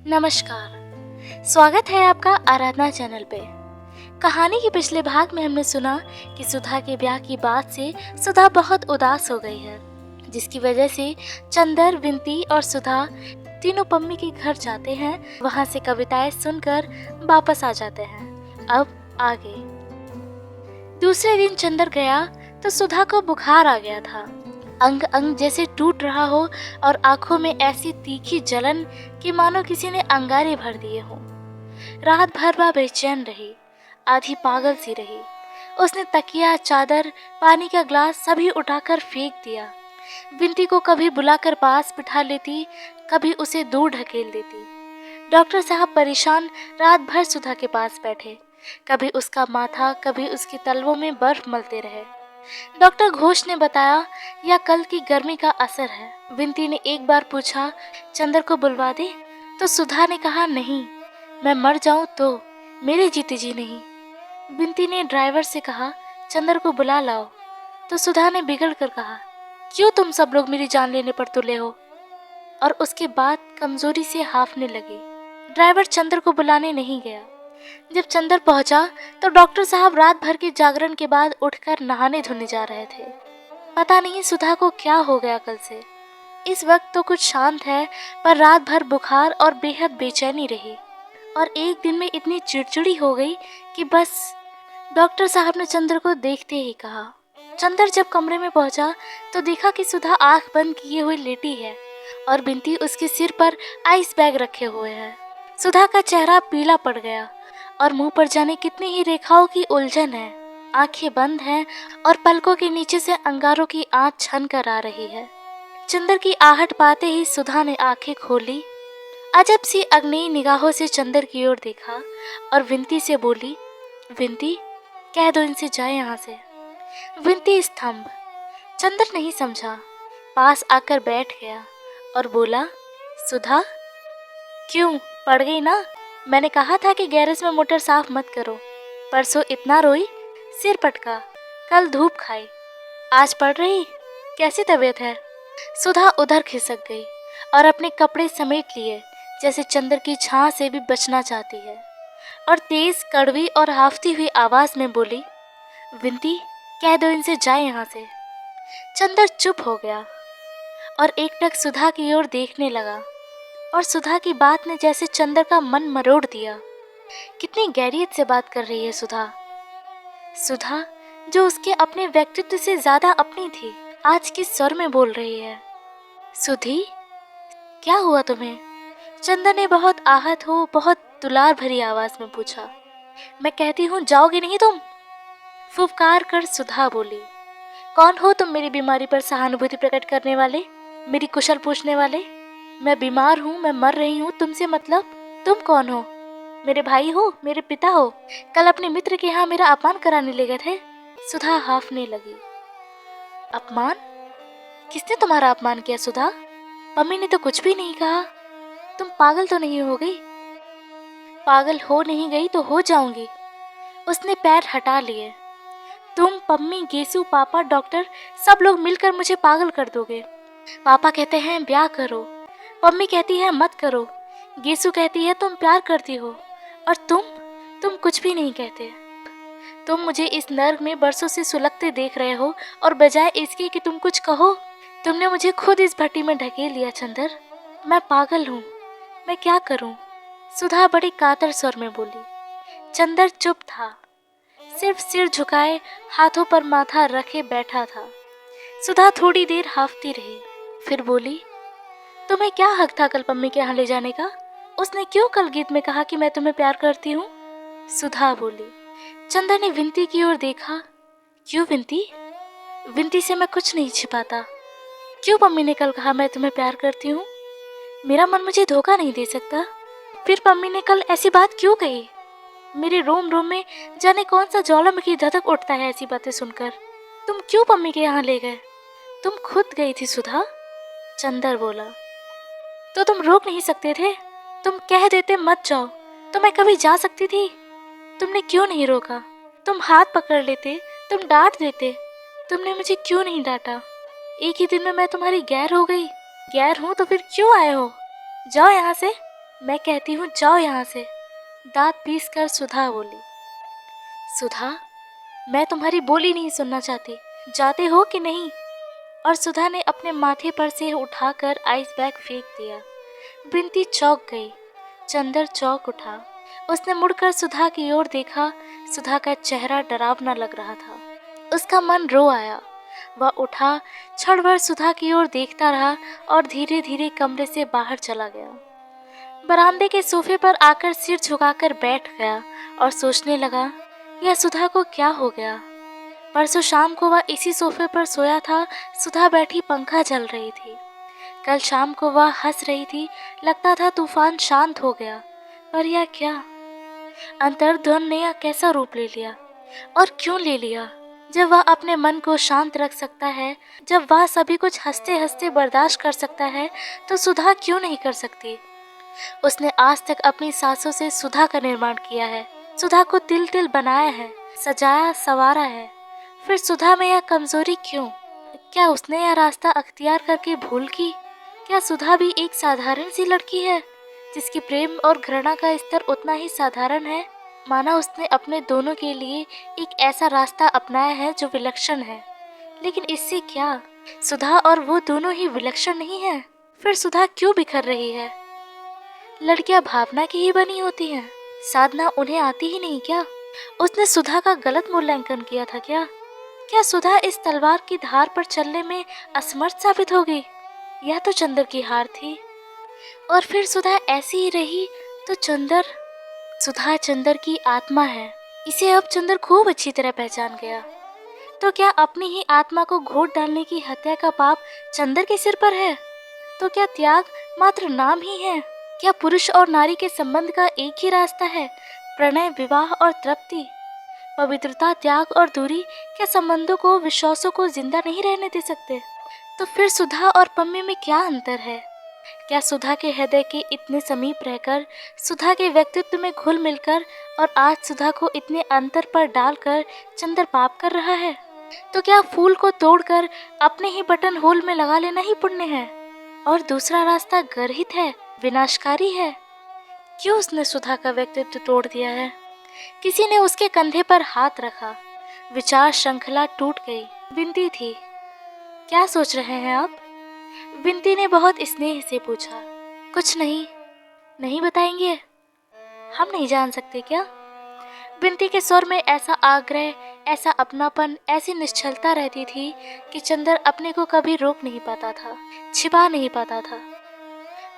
नमस्कार। स्वागत है आपका आराधना चैनल पे। कहानी के पिछले भाग में हमने सुना कि सुधा के ब्याह की बात से सुधा बहुत उदास हो गई है, जिसकी वजह से चंदर, विंती और सुधा तीनों पम्मी के घर जाते हैं। वहां से कविताएं सुनकर वापस आ जाते हैं। अब आगे। दूसरे दिन चंदर गया तो सुधा को बुखार आ गया था। अंग अंग जैसे टूट रहा हो और आंखों में ऐसी तीखी जलन कि मानो किसी ने अंगारे भर दिए हों। रात भर वह बेचैन रही, आधी पागल सी रही। उसने तकिया, चादर, पानी का ग्लास सभी उठाकर फेंक दिया। विंती को कभी बुलाकर पास बिठा लेती, कभी उसे दूर ढकेल देती। डॉक्टर साहब परेशान रात भर सुधा के पास बैठे, कभी उसका माथा, कभी उसके तलवों में बर्फ मलते रहे। डॉक्टर घोष ने बताया यह कल की गर्मी का असर है। विंती ने एक बार पूछा, चंदर को बुलवा दे? तो सुधा ने कहा, नहीं, मैं मर जाऊं तो, मेरे जीते जी नहीं। विंती ने ड्राइवर से कहा, चंदर को बुला लाओ। तो सुधा ने बिगड़ कर कहा, क्यों तुम सब लोग मेरी जान लेने पर तुले हो? और उसके बाद कमजोरी से हाफने लगी। ड्राइवर चंदर को बुलाने नहीं गया। जब चंदर पहुंचा तो डॉक्टर साहब रात भर के जागरण के बाद उठकर नहाने धोने जा रहे थे। पता नहीं सुधा को क्या हो गया कल से। इस वक्त तो कुछ शांत है, पर रात भर बुखार और बेहद बेचैनी रही और एक दिन में इतनी चिड़चिड़ी हो गई कि बस। डॉक्टर साहब ने चंदर को देखते ही कहा। चंदर जब कमरे में पहुंचा तो देखा कि सुधा आंख बंद किए हुए लेटी है और बिंती उसके सिर पर आइस बैग रखे हुए है। सुधा का चेहरा पीला पड़ गया और मुंह पर जाने कितनी ही रेखाओं की उलझन है। आंखें बंद हैं और पलकों के नीचे से अंगारों की आंच छन कर आ रही है। चंदर की आहट पाते ही सुधा ने आंखें खोली, अजब सी अग्नि निगाहों से चंदर की ओर देखा और विंती से बोली, विंती, कह दो इनसे जाए यहाँ से। विंती स्तंभ। चंदर नहीं समझा, पास आकर बैठ गया और बोला, सुधा, क्यों, पड़ गई ना? मैंने कहा था कि गैरेज में मोटर साफ मत करो। परसों इतना रोई, सिर पटका, कल धूप खाई, आज पड़ रही। कैसी तबीयत है? सुधा उधर खिसक गई और अपने कपड़े समेट लिए, जैसे चंदर की छां से भी बचना चाहती है, और तेज, कड़वी और हाफती हुई आवाज में बोली, विंती, कह दो इनसे जाए यहाँ से। चंदर चुप हो गया और एकटक सुधा की ओर देखने लगा, और सुधा की बात ने जैसे चंदर का मन मरोड़ दिया। कितनी गैरियत से बात कर रही है सुधा। सुधा जो उसके अपने व्यक्तित्व से ज्यादा अपनी थी, आज किस स्वर में बोल रही है। सुधी, क्या हुआ तुम्हें? चंदर ने बहुत आहत हो, बहुत दुलार भरी आवाज में पूछा। मैं कहती हूँ, जाओगे नहीं तुम? फुफकार कर सुधा बोली। कौन हो तुम मेरी बीमारी पर सहानुभूति प्रकट करने वाले, मेरी कुशल पूछने वाले? मैं बीमार हूँ, मैं मर रही हूँ, तुमसे मतलब? तुम कौन हो? मेरे भाई हो, मेरे पिता हो? कल अपने मित्र के यहाँ मेरा अपमान कराने ले गए थे। सुधा हाफने लगी। अपमान? किसने तुम्हारा अपमान किया सुधा? मम्मी ने तो कुछ भी नहीं कहा। तुम पागल तो नहीं हो गई? पागल हो नहीं गई तो हो जाऊंगी। उसने पैर हटा लिए। तुम, पम्मी, गेसू, पापा, डॉक्टर, सब लोग मिलकर मुझे पागल कर दोगे। पापा कहते हैं ब्याह करो, पम्मी कहती है मत करो, गेसू कहती है तुम प्यार करती हो, और तुम कुछ भी नहीं कहते। तुम मुझे इस नर्क में बरसों से सुलगते देख रहे हो, और बजाय इसके कि तुम कुछ कहो, तुमने मुझे खुद इस भट्टी में ढकेल लिया। चंदर, मैं पागल हूँ, मैं क्या करूँ? सुधा बड़ी कातर स्वर में बोली। चंदर चुप था, सिर्फ सिर झुकाए, हाथों पर माथा रखे बैठा था। सुधा थोड़ी देर हाफती रही, फिर बोली, तुम्हें क्या हक था कल पम्मी के यहाँ ले जाने का? उसने क्यों कल गीत में कहा कि मैं तुम्हें प्यार करती हूँ? सुधा बोली। चंदर ने विंती की ओर देखा। क्यों विंती? विंती से मैं कुछ नहीं छिपाता। क्यों पम्मी ने कल कहा मैं तुम्हें प्यार करती हूँ? मेरा मन मुझे धोखा नहीं दे सकता। फिर पम्मी ने कल ऐसी बात क्यों कही? मेरे रोम रोम में जाने कौन सा ज्वालामुखी धधक उठता है ऐसी बातें सुनकर। तुम क्यों पम्मी के यहाँ ले गए? तुम खुद गई थी सुधा। चंदर बोला। तो तुम रोक नहीं सकते थे? तुम कह देते मत जाओ, तो मैं कभी जा सकती थी। तुमने क्यों नहीं रोका? तुम हाथ पकड़ लेते, तुम डांट देते। तुमने मुझे क्यों नहीं डांटा? एक ही दिन में मैं तुम्हारी गैर हो गई। गैर हूं तो फिर क्यों आए हो? जाओ यहाँ से। मैं कहती हूँ जाओ यहाँ से, दांत पीस कर सुधा बोली। सुधा, मैं तुम्हारी बोली नहीं सुनना चाहती, जाते हो कि नहीं? और सुधा ने अपने माथे पर से उठाकर आइस बैग फेंक दिया। बिंती चौंक गई। चंदर चौंक उठा। उसने मुड़कर सुधा की ओर देखा। सुधा का चेहरा डरावना लग रहा था। उसका मन रो आया। वह उठा, क्षण भर सुधा की ओर देखता रहा और धीरे धीरे कमरे से बाहर चला गया। बरामदे के सोफे पर आकर सिर झुकाकर बैठ गया और सोचने लगा, यह सुधा को क्या हो गया? परसों शाम को वह इसी सोफे पर सोया था, सुधा बैठी पंखा चल रही थी। कल शाम को वह हंस रही थी, लगता था तूफान शांत हो गया। पर यह क्या? अंतर्ध्वन ने यह कैसा रूप ले लिया? और क्यों ले लिया? जब वह अपने मन को शांत रख सकता है, जब वह सभी कुछ हंसते हंसते बर्दाश्त कर सकता है, तो सुधा क्यों नहीं कर सकती? उसने आज तक अपनी सांसों से सुधा का निर्माण किया है, सुधा को तिल तिल बनाया है, सजाया संवारा है। फिर सुधा में यह कमजोरी क्यों? क्या उसने यह रास्ता अख्तियार करके भूल की? क्या सुधा भी एक साधारण सी लड़की है, जिसकी प्रेम और घृणा का स्तर उतना ही साधारण है? माना उसने अपने दोनों के लिए एक ऐसा रास्ता अपनाया है जो विलक्षण है, लेकिन इससे क्या? सुधा और वो दोनों ही विलक्षण नहीं है। फिर सुधा क्यों बिखर रही है? लड़कियां भावना की ही बनी होती हैं, साधना उन्हें आती ही नहीं क्या? उसने सुधा का गलत मूल्यांकन किया था क्या? क्या सुधा इस तलवार की धार पर चलने में असमर्थ साबित होगी? यह तो चंदर की हार थी। और फिर सुधा ऐसी ही रही तो सुधा चंदर की आत्मा है। इसे अब चंदर खूब अच्छी तरह पहचान गया। तो क्या अपनी ही आत्मा को घोट डालने की हत्या का पाप चंदर के सिर पर है? तो क्या त्याग मात्र नाम ही है? क्या पुरुष और नारी के संबंध का एक ही रास्ता है, प्रणय, विवाह और तृप्ति? पवित्रता, त्याग और दूरी क्या संबंधों को, विश्वासों को जिंदा नहीं रहने दे सकते? तो फिर सुधा और पम्मी में क्या अंतर है? क्या सुधा के हृदय के इतने समीप रहकर, सुधा के व्यक्तित्व में घुल मिलकर और आज सुधा को इतने अंतर पर डालकर चंदर पाप कर रहा है? तो क्या फूल को तोड़कर अपने ही बटन होल में लगा लेना ही पुण्य है और दूसरा रास्ता गर्हित है, विनाशकारी है? क्यों उसने सुधा का व्यक्तित्व तोड़ दिया है? किसी ने उसके कंधे पर हाथ रखा। विचार श्रृंखला टूट गई। बिंती थी। क्या सोच रहे हैं आप? बिंती ने बहुत स्नेह से पूछा। कुछ नहीं। नहीं बताएंगे? हम नहीं जान सकते क्या? बिंती के स्वर में ऐसा आग्रह, ऐसा अपनापन, ऐसी निश्चलता रहती थी कि चंदर अपने को कभी रोक नहीं पाता था, छिपा नहीं पाता था।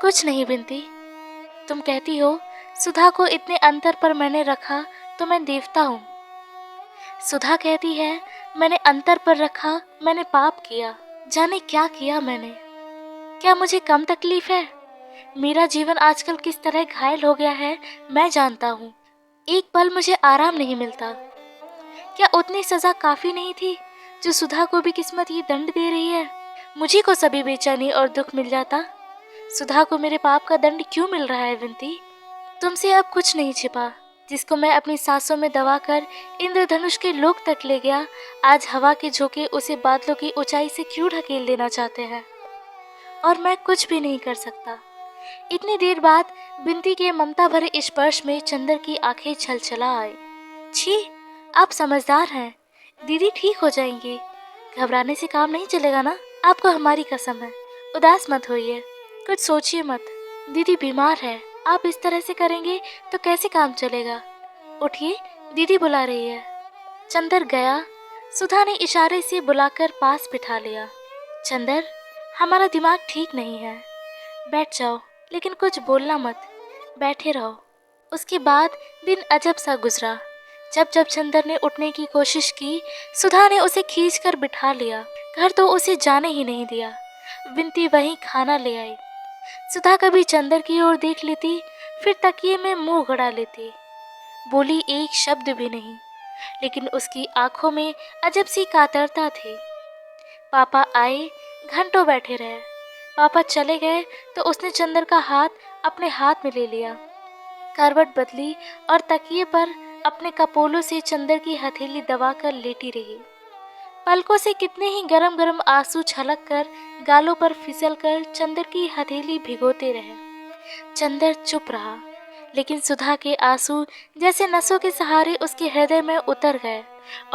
कुछ नहीं बिंती, तुम कहती हो सुधा को इतने अंतर पर मैंने रखा तो मैं देवता हूँ। सुधा कहती है मैंने अंतर पर रखा, मैंने पाप किया। जाने क्या किया मैंने? क्या मुझे कम तकलीफ है? मेरा जीवन आजकल किस तरह घायल हो गया है मैं जानता हूँ। एक पल मुझे आराम नहीं मिलता। क्या उतनी सजा काफी नहीं थी जो सुधा को भी किस्मत ये दंड दे रही है? मुझे को सभी बेचैनी और दुख मिल जाता। सुधा को मेरे पाप का दंड क्यों मिल रहा है विंती? तुमसे अब कुछ नहीं छिपा। जिसको मैं अपनी सांसों में दबाकर इंद्रधनुष के लोक तक ले गया, आज हवा के झोंके उसे बादलों की ऊंचाई से क्यों ढकेल देना चाहते हैं? और मैं कुछ भी नहीं कर सकता। इतनी देर बाद बिंती के ममता भरे स्पर्श में चंदर की आंखें छलछला आई। छी, आप समझदार हैं। दीदी ठीक हो जाएंगी। घबराने से काम नहीं चलेगा ना? आपको हमारी कसम है। उदास मत होइए, कुछ सोचिए मत। दीदी बीमार है, आप इस तरह से करेंगे तो कैसे काम चलेगा? उठिए, दीदी बुला रही है। चंदर गया। सुधा ने इशारे से बुलाकर पास बिठा लिया। चंदर, हमारा दिमाग ठीक नहीं है, बैठ जाओ, लेकिन कुछ बोलना मत, बैठे रहो। उसके बाद दिन अजब सा गुजरा। जब जब चंदर ने उठने की कोशिश की, सुधा ने उसे खींचकर बिठा लिया। घर तो उसे जाने ही नहीं दिया। बिंती वहीं खाना ले आई। सुधा कभी चंदर की ओर देख लेती, फिर तकिए में मुंह गड़ा लेती। बोली एक शब्द भी नहीं, लेकिन उसकी आंखों में अजब सी कातरता थी। पापा आए, घंटों बैठे रहे। पापा चले गए तो उसने चंदर का हाथ अपने हाथ में ले लिया। करवट बदली और तकिए पर अपने कपोलों से चंदर की हथेली दबाकर लेटी रही। पलकों से कितने ही गरम गरम आंसू छलक कर गालों पर फिसल कर चंदर की हथेली भिगोते रहे। चंदर चुप रहा, लेकिन सुधा के आंसू जैसे नसों के सहारे उसके हृदय में उतर गए,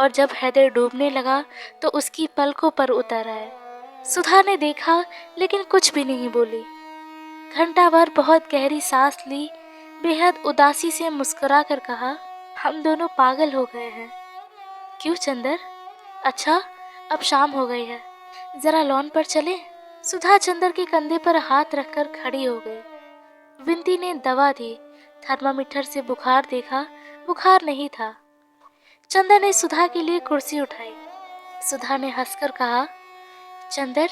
और जब हृदय डूबने लगा तो उसकी पलकों पर उतर आए। सुधा ने देखा लेकिन कुछ भी नहीं बोली। घंटा भर बहुत गहरी सांस ली, बेहद उदासी से मुस्कुरा कर कहा, हम दोनों पागल हो गए हैं। क्यों चंदर? अच्छा, अब शाम हो गई है, जरा लॉन पर चले? सुधा चंदर के कंधे पर हाथ रखकर खड़ी हो गई। विंती ने दवा दी, थर्मामीटर से बुखार देखा, बुखार नहीं था। चंदर ने सुधा के लिए कुर्सी उठाई। सुधा ने हंसकर कहा, चंदर,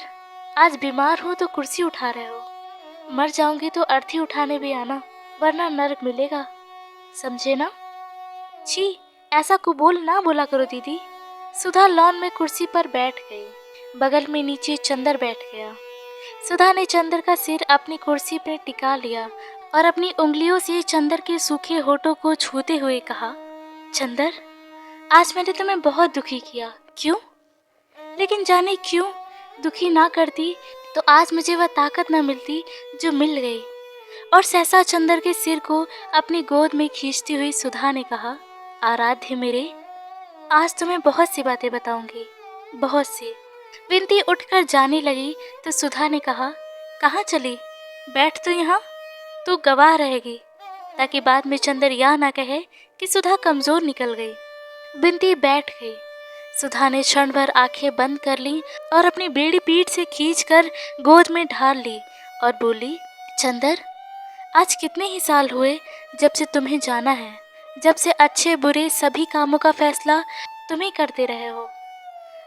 आज बीमार हो तो कुर्सी उठा रहे हो, मर जाऊंगी तो अर्थी उठाने भी आना, वरना नरक मिलेगा, समझे ना? छी, ऐसा कुबोल ना बोला करो दीदी। सुधा लॉन में कुर्सी पर बैठ गई। बगल में नीचे चंदर बैठ गया। सुधा ने चंदर का सिर अपनी कुर्सी पर टिका लिया और अपनी उंगलियों से चंदर के सूखे होठों को छूते हुए कहा, चंदर, आज मैंने तुम्हें बहुत दुखी किया। क्यों? लेकिन जाने क्यों दुखी ना करती तो आज मुझे वह ताकत न मिलती जो मिल गई। और सहसा चंदर के सिर को अपनी गोद में खींचती हुई सुधा ने कहा, आराध्य मेरे, आज तुम्हें बहुत सी बातें बताऊंगी, बहुत सी। विंती उठकर जाने लगी तो सुधा ने कहा, कहाँ चली? बैठ तो यहाँ, तू गवाह रहेगी, ताकि बाद में चंदर यह ना कहे कि सुधा कमजोर निकल गई। विंती बैठ गई। सुधा ने क्षण भर आंखें बंद कर ली और अपनी बेड़ी पीठ से खींचकर गोद में ढाल ली और बोली, चंदर, आज कितने ही साल हुए जब से तुम्हें जाना है, जब से अच्छे बुरे सभी कामों का फैसला तुम ही करते रहे हो।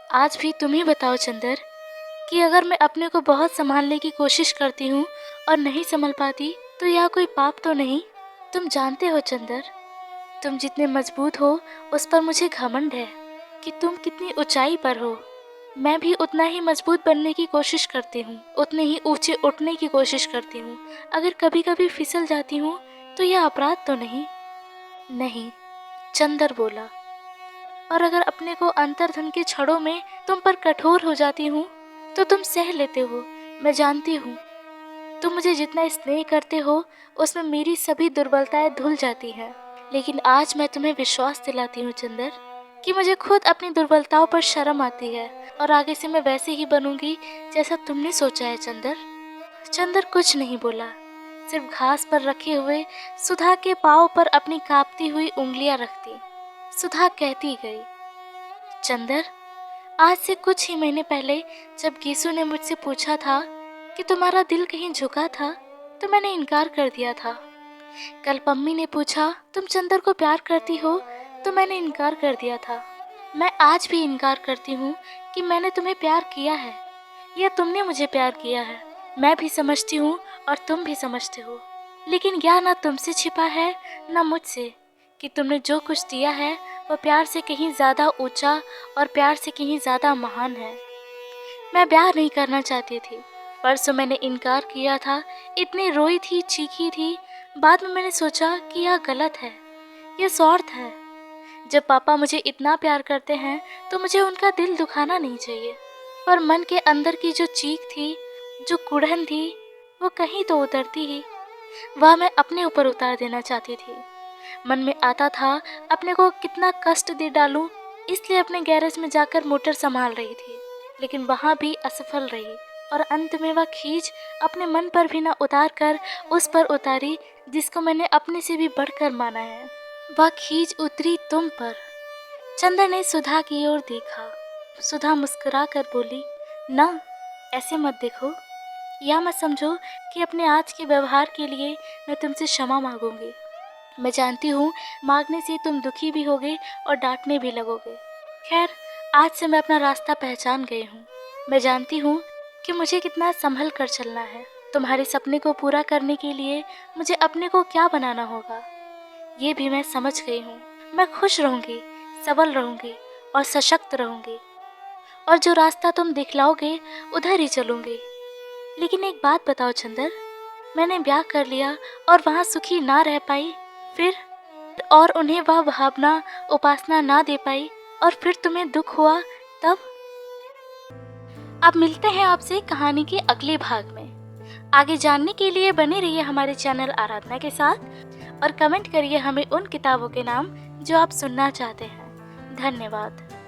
आज भी तुम ही बताओ चंदर, कि अगर मैं अपने को बहुत संभालने की कोशिश करती हूँ और नहीं संभल पाती तो यह कोई पाप तो नहीं? तुम जानते हो चंदर, तुम जितने मजबूत हो उस पर मुझे घमंड है कि तुम कितनी ऊंचाई पर हो। मैं भी उतना ही मजबूत बनने की कोशिश करती हूँ, उतने ही ऊंचे उठने की कोशिश करती हूँ। अगर कभी कभी फिसल जाती हूँ तो यह अपराध तो नहीं? नहीं, चंदर बोला। और अगर अपने को अंतर्धन के छड़ों में तुम पर कठोर हो जाती हूँ तो तुम सह लेते हो, मैं जानती हूँ। तुम मुझे जितना स्नेह करते हो उसमें मेरी सभी दुर्बलताएं धुल जाती हैं। लेकिन आज मैं तुम्हें विश्वास दिलाती हूँ चंदर, कि मुझे खुद अपनी दुर्बलताओं पर शर्म आती है और आगे से मैं वैसे ही बनूंगी जैसा तुमने सोचा है चंदर। चंदर कुछ नहीं बोला, सिर्फ घास पर रखे हुए सुधा के पांव पर अपनी कांपती हुई उंगलियां रख दी। सुधा कहती गई, चंदर, आज से कुछ ही महीने पहले जब गीसू ने मुझसे पूछा था कि तुम्हारा दिल कहीं झुका था तो मैंने इनकार कर दिया था। कल पम्मी ने पूछा तुम चंदर को प्यार करती हो तो मैंने इनकार कर दिया था। मैं आज भी इनकार करती हूँ कि मैंने तुम्हें प्यार किया है या तुमने मुझे प्यार किया है। मैं भी समझती हूँ और तुम भी समझते हो, लेकिन यह ना तुमसे छिपा है ना मुझसे कि तुमने जो कुछ दिया है वह प्यार से कहीं ज़्यादा ऊंचा और प्यार से कहीं ज़्यादा महान है। मैं ब्याह नहीं करना चाहती थी, परसों मैंने इनकार किया था, इतनी रोई थी, चीखी थी। बाद में मैंने सोचा कि यह गलत है, यह स्वार्थ है। जब पापा मुझे इतना प्यार करते हैं तो मुझे उनका दिल दुखाना नहीं चाहिए। पर मन के अंदर की जो चीख थी, जो कुड़न थी, वो कहीं तो उतरती ही, वह मैं अपने ऊपर उतार देना चाहती थी। मन में आता था अपने को कितना कष्ट दे डालूं, इसलिए अपने गैरेज में जाकर मोटर संभाल रही थी, लेकिन वहाँ भी असफल रही और अंत में वह खींच अपने मन पर भी न उतार कर उस पर उतारी जिसको मैंने अपने से भी बढ़कर माना है। वह खींच उतरी तुम पर। चंदर ने सुधा की ओर देखा। सुधा मुस्कुरा कर बोली, ना, ऐसे मत देखो, या मत समझो कि अपने आज के व्यवहार के लिए मैं तुमसे क्षमा मांगूंगी। मैं जानती हूँ मांगने से तुम दुखी भी होगे और डांटने भी लगोगे। खैर, आज से मैं अपना रास्ता पहचान गई हूँ। मैं जानती हूँ कि मुझे कितना संभल कर चलना है। तुम्हारे सपने को पूरा करने के लिए मुझे अपने को क्या बनाना होगा, ये भी मैं समझ गई हूँ। मैं खुश रहूँगी, सबल रहूँगी और सशक्त रहूँगी, और जो रास्ता तुम दिखलाओगे उधर ही चलूँगी। लेकिन एक बात बताओ चंदर, मैंने ब्याह कर लिया और वहाँ सुखी ना रह पाई, फिर और उन्हें वह भावना उपासना ना दे पाई और फिर तुम्हें दुख हुआ, तब? अब मिलते हैं आपसे कहानी के अगले भाग में। आगे जानने के लिए बने रहिए हमारे चैनल आराधना के साथ और कमेंट करिए हमें उन किताबों के नाम जो आप सुनना चाहते हैं। धन्यवाद।